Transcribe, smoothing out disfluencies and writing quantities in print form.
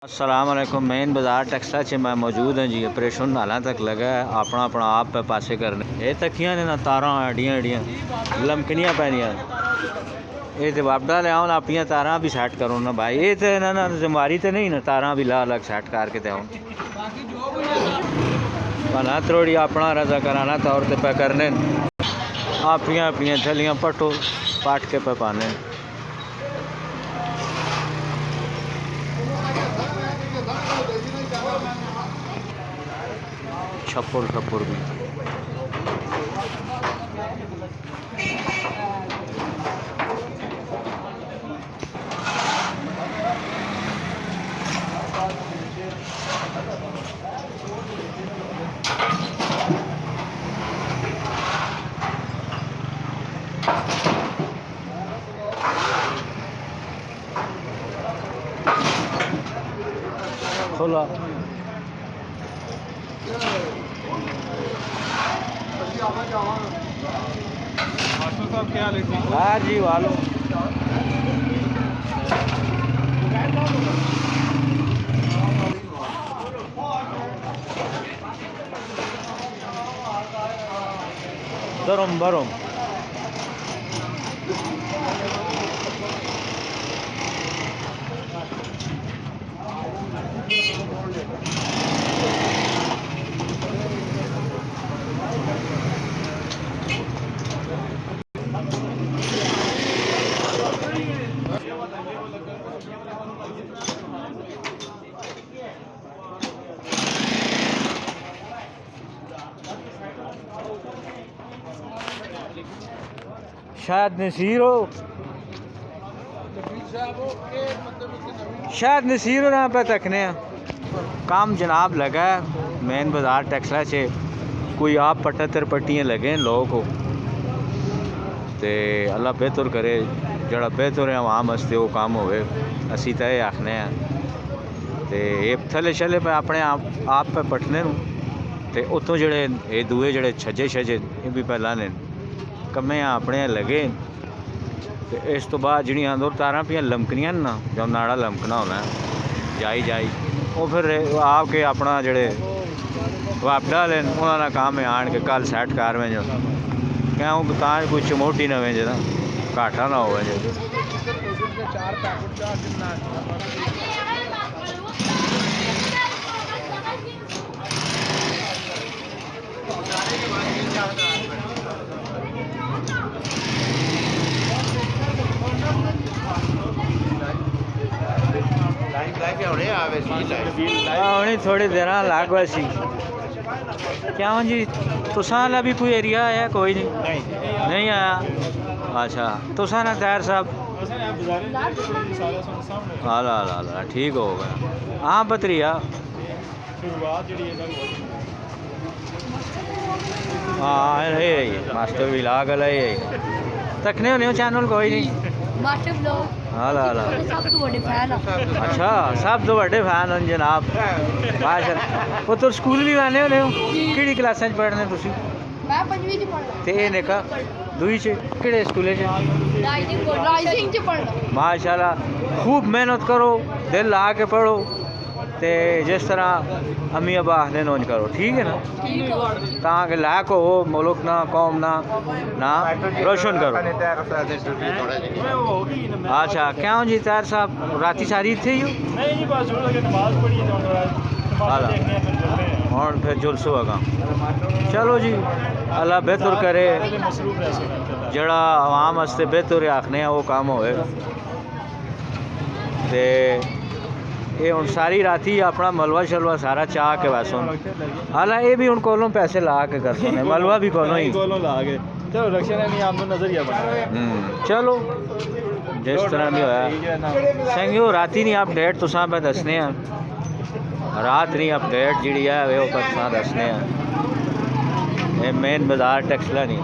अस्सलाम वालेकुम। मेन बाज़ार टेक्सटाइल से मैं मौजूद हैं जी। ऑपरेशन नाला तक लगा है अपना अपना आप पे पासे करने ये तकियां ने ना तारा एडियां एडियां लमकनियां पैनियां ये तो वापडा ले आओ अपनी तारा भी सेट करो ना भाई। ये तो ना जिम्मेवारी तो नहीं ना तारा भी ला अलग सेट करके तो भला थोड़ी अपना रजा कराना तौर पर पे करने आपनियाँ अपनियाँ थलियाँ पटो पाट के पे पाने छप्पर छप्पर भी खोला। हाँ जी वालो दरम बरम शायद नसीर हो शायद नसीर हो यहाँ पे तकने काम जनाब लगा है मेन बाज़ार टेक्सटाइल से कोई आप 75 पट्टियाँ लगे लोग को ते अल्लाह बेहतर करे जड़ा बेहतर है आवाम वास्ते वो काम होवे असी तो ये आखने हैं ते ये थले छले पे अपने आप पे पटने ते उतों जड़े ये दूए जड़े छजे छजे ये भी पहला ने कम्मे अपने लगे ते इस तो बाद जड़ियां दो तारा पियां लमकनियां ना जो नाड़ा लमकना होना जाई जाई वो फिर आके अपना जड़े वापडा लेन उन्होंने काम है आन के कल सैट कर में जो क्यों ताज कुछ मोटी ना वे जो घाटा ना हो थोड़ी देर लाग वैसी क्या जी तुसा भी कोई एरिया आया कोई नहीं आया। अच्छा तुसा ना तैर साहब हाला हाला ठीक हो गया। हाँ बतरिया हाँ मास्टर भी लाग तकने होने चैनल कोई नहीं हाला हाला अच्छा सब तो बड़े फैन हो जनाब माशा पुत्र स्कूल भी आने होने हो कि क्लासा पढ़ने निका दुई कि स्कूल माशाल्लाह खूब मेहनत करो दिल ला के पढ़ो ते जिस तरह अम्मी अब्बा आखते नोज करो ठीक है ना ताकि लायक हो मुल्क ना कौम ना रोशन करो। अच्छा क्यों जी तैर साहब राती सारी इतने ही और फिर जुलस होगा। चलो जी अल्लाह बेहतर करे जड़ा आवाम वास्ते बेहतर आखने वो काम होए ते ये हूँ सारी राती अपना मलवा शलवा सारा चाह के बस हाल ये भी हूँ कोलों पैसे ला के करते हैं मलवा भी कोलों ही ला के चलो रक्षा नहीं आम नजरिया चलो जिस तरह भी होया संगियो राती नहीं अपडेट तुसा पे दसने रात नहीं अपडेट जी है वो तुसा दसने मेन बाज़ार टेक्सटाइल नहीं